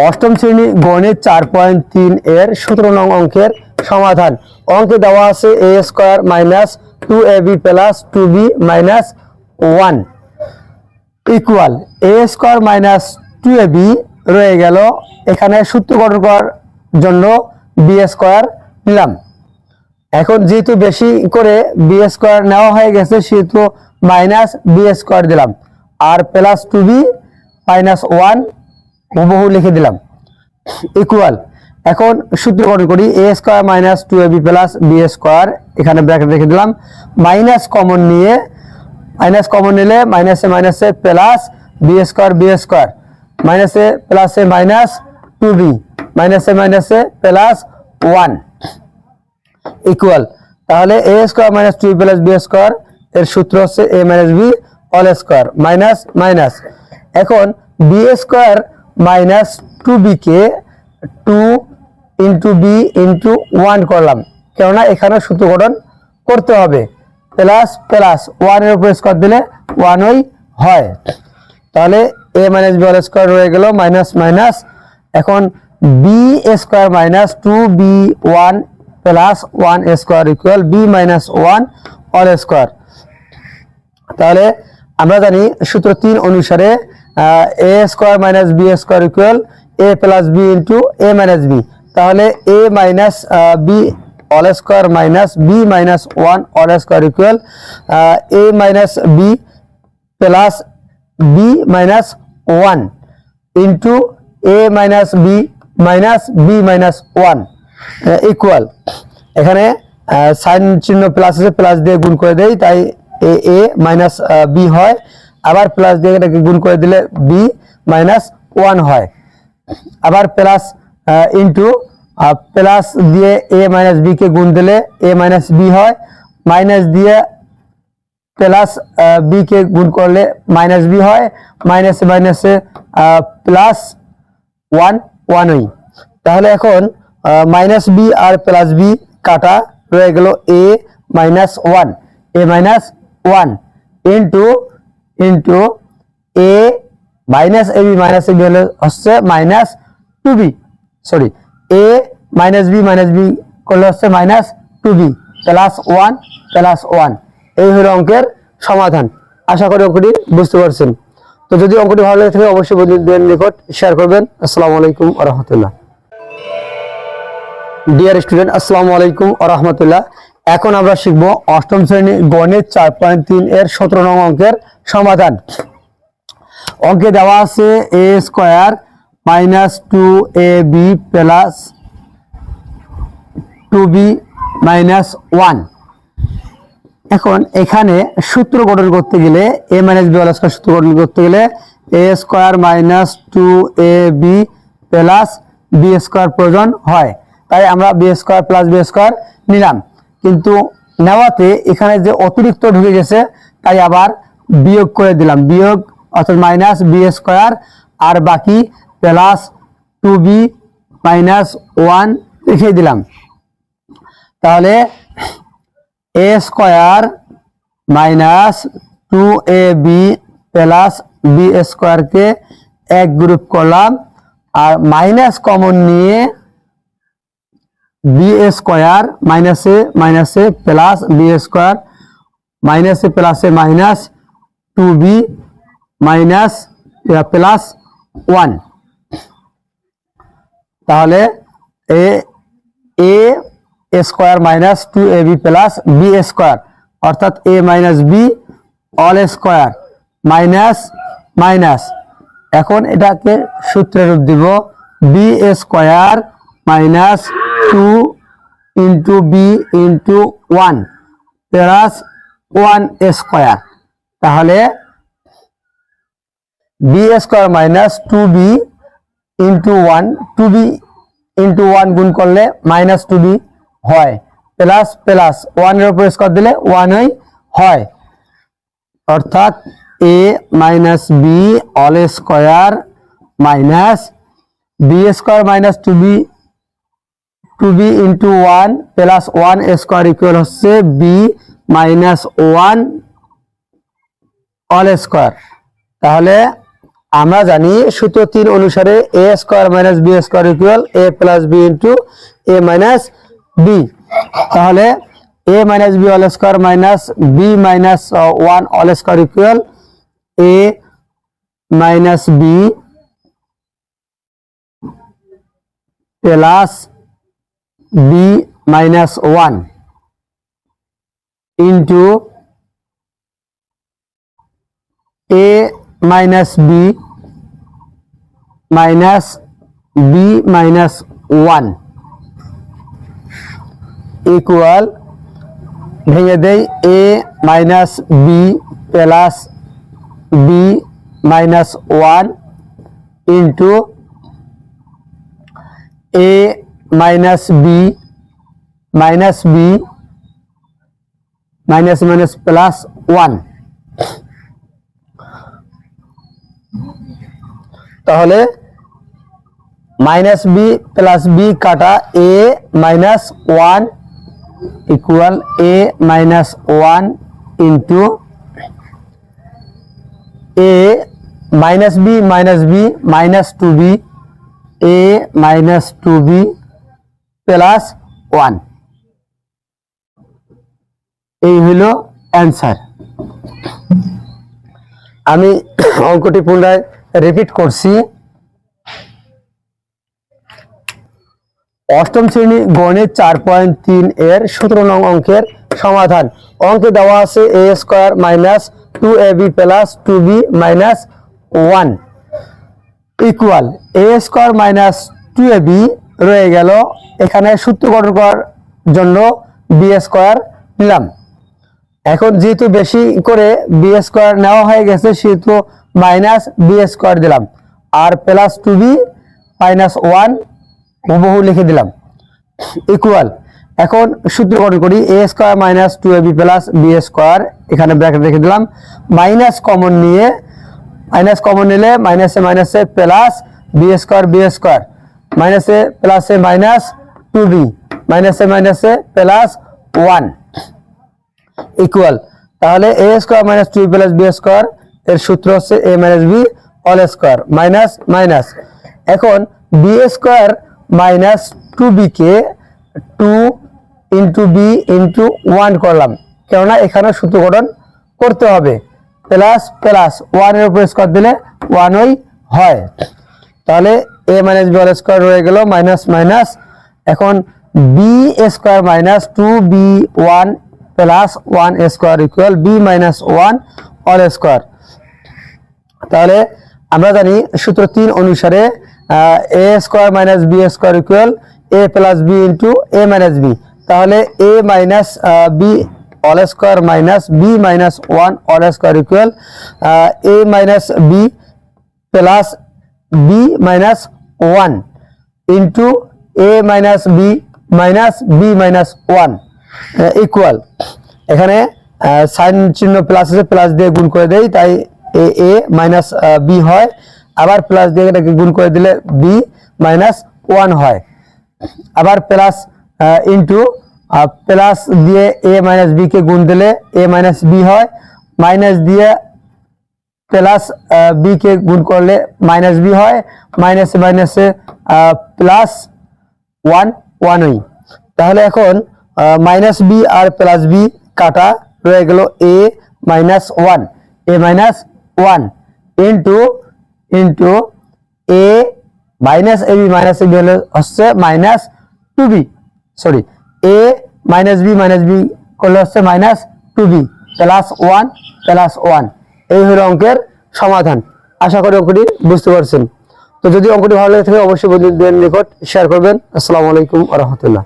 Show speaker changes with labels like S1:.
S1: অষ্টম শ্রেণী গণিত 4.3 এর 17 নং অঙ্কের সমাধান। অঙ্কে দেওয়া আছে a square minus 2ab plus 2b minus 1 equal a square minus 2ab রয়ে গেল। এখানে সূত্র গঠন করার জন্য b স্কয়ার নিলাম। এখন যেহেতু বেশি করে b স্কয়ার নেওয়া হয়ে গেছে সেহেতু মাইনাস b স্কয়ার দিলাম আর প্লাস 2b মাইনাস 1 হুবহু লিখে দিলাম ইকুয়াল। এখন সূত্র গঠন করি a square minus 2ab plus b square, এখানে ব্র্যাকেট রেখে দিলাম। মাইনাস কমন নিলে মাইনাসে প্লাস b স্কয়ার মাইনাসে প্লাসে মাইনাস 2b মাইনাসে প্লাস 1 ইকুয়াল। তাহলে a square minus 2b plus b square এর সূত্র হচ্ছে a minus b whole square minus minus. এখন b স্কয়ার মাইনাস 2b কে 2 ইন্টু b ইন্টু 1 করলাম, কেননা এখানে সূত্র গঠন করতে হবে। প্লাস প্লাস 1 এর উপর স্কয়ার দিলে 1ই হয়। তাহলে a minus b whole square রয়ে গেল মাইনাস মাইনাস। এখন b square minus 2b1 plus 1 square equal b minus 1 whole square. তাহলে আমরা জানি সূত্র 3 অনুসারে a square minus b square equal a plus b into a minus b। তাহলে a minus b whole square minus b minus 1 whole square equal a minus b plus b minus 1 into a minus b minus b minus 1 equal. এখানে sign চিহ্ন plus আছে, plus দিয়ে গুণ করে দেই, তাই a minus b হয়। আবার প্লাস দিয়ে এটাকে গুণ করে দিলে b মাইনাস 1 হয়। আবার প্লাস ইন্টু প্লাস দিয়ে a মাইনাস b কে গুণ দিলে a মাইনাস b হয়। মাইনাস দিয়ে প্লাস b কে গুণ করলে মাইনাস b হয়। মাইনাসে প্লাস 1 তাহলে এখন মাইনাস b আর প্লাস b কাটা রয়ে গেল a minus 1 into a minus ab হলে হচ্ছে minus 2b, sorry a minus b করলে হচ্ছে মাইনাস 2b প্লাস 1 এই হলো অঙ্কের সমাধান। আশা করি অঙ্কটি বুঝতে পারছেন। তো যদি অঙ্কটি ভালো লাগে থাকে অবশ্যই বন্ধুদের নিকট শেয়ার করবেন। আসসালামু আলাইকুম ওয়া রাহমাতুল্লাহ। ডিয়ার স্টুডেন্ট, আসসালামু আলাইকুম ওয়া রাহমাতুল্লাহ। এখন আমরা শিখব অষ্টম শ্রেণী গণিত 4.3 এর 17 নং অঙ্কের সমাধান। অঙ্কে দেওয়া আছে a square minus 2ab plus 2b minus 1। এখন এখানে সূত্র গঠন করতে গেলে a minus b whole square সূত্র গঠন করতে গেলে a square minus 2ab plus b square প্রয়োজন হয়, তাই আমরা b square plus b square নিলাম। কিন্তু নেওয়াতে এখানে যে অতিরিক্ত ঢুকে গেছে তাই আবার বিয়োগ করে দিলাম, বিয়োগ অর্থাৎ মাইনাস b স্কয়ার আর বাকি প্লাস 2b মাইনাস 1 লিখে দিলাম। তাহলে a square minus 2ab plus b স্কয়ারকে এক গ্রুপ করলাম আর মাইনাস কমন নিয়ে b স্কয়ার মাইনাসে প্লাস b স্কয়ার মাইনাসে প্লাসে মাইনাস 2b মাইনাস প্লাস 1। তাহলে a square minus 2ab plus b square অর্থাৎ a minus b all square minus minus. এখন এটাকে সূত্রে রূপ দিব b square minus 2 into b into 1 plus 1 square. তাহলে b square minus 2b into 1, 2b into 1 গুণ করলে মাইনাস 2b হয়, প্লাস প্লাস 1 এর উপর স্কয়ার দিলে 1ই হয়। অর্থাৎ a minus b whole square minus b square minus 2b into 1 plus 1 square equal হচ্ছে b মাইনাস 1 হোল স্কয়ার। তাহলে আমরা জানি সূত্র 3 অনুসারে a square minus b square equal a plus b into a minus b। তাহলে a minus b whole square minus b minus 1 whole square equal a minus b plus b minus 1 into a minus b minus b minus 1 equal ভেঙে দেই a minus b plus b minus 1 into a minus b minus b minus minus plus 1। তাহলে minus b plus b কাটা a minus 1 equal a minus 1 into a minus b minus 2b a minus 2b plus 1। এই হলো answer. আমি অঙ্কটি পুনরায় repeat করছি। অষ্টম শ্রেণী গণিত 4.3 এর 17 নং অঙ্কের সমাধান। অঙ্কে দেওয়া আছে a square minus 2ab plus 2b minus 1 equal a square minus 2ab রয়ে গেল। এখানে সূত্র গঠন করার জন্য b স্কয়ার নিলাম। এখন যেহেতু বেশি করে b স্কয়ার নেওয়া হয়ে গেছে সেহেতু মাইনাস b স্কয়ার দিলাম আর প্লাস 2b মাইনাস 1 হুবহু লিখে দিলাম ইকুয়াল। এখন সূত্র গঠন করি a square minus 2ab plus b square, এখানে ব্র্যাকেট রেখে দিলাম। মাইনাস কমন নিলে মাইনাসে মাইনাসে প্লাস b স্কয়ার মাইনাসে প্লাসে মাইনাস 2b মাইনাসে মাইনাসে প্লাস 1 ইকুয়াল। তাহলে a square minus 2b plus b square এর সূত্র হচ্ছে a minus b whole square minus minus. এখন b স্কয়ার মাইনাস 2b কে 2 ইনটু b ইনটু 1 করলাম, কেননা এখানে সূত্র গঠন করতে হবে। প্লাস প্লাস 1 এর উপর স্কয়ার দিলে 1ই হয়। তাহলে a minus b whole square রয়ে গেল মাইনাস মাইনাস। এখন b square minus 2b1 plus 1 square equal b minus 1 whole square. তাহলে আমরা জানি সূত্র 3 অনুসারে a square minus b square equal a plus b into a minus b। তাহলে a minus b whole square minus b minus 1 whole square equal a minus b plus b minus 1 into a minus b minus b minus 1 equal. এখানে sign চিহ্ন plus আছে, plus দিয়ে গুণ করে দেই, তাই a minus b হয়। আবার প্লাস দিয়ে এটাকে গুণ করে দিলে b মাইনাস 1 হয়। আবার প্লাস ইনটু প্লাস দিয়ে a মাইনাস b কে গুণ দিলে a মাইনাস b হয়। মাইনাস দিয়ে প্লাস b কে গুণ করলে মাইনাস b হয়। মাইনাসে মাইনাসে প্লাস 1ই। তাহলে এখন মাইনাস b আর প্লাস b কাটা রয়ে গেল a minus 1 into a minus ab হলে হচ্ছে minus 2b, sorry a minus b করলে হচ্ছে মাইনাস 2b প্লাস 1 এই হলো অঙ্কের সমাধান। আশা করি অঙ্কটি বুঝতে পারছেন। তো যদি অঙ্কটি ভালো লাগে থাকে অবশ্যই বন্ধুদের নিকট শেয়ার করবেন। আসসালামু আলাইকুম ওয়া রাহমাতুল্লাহ।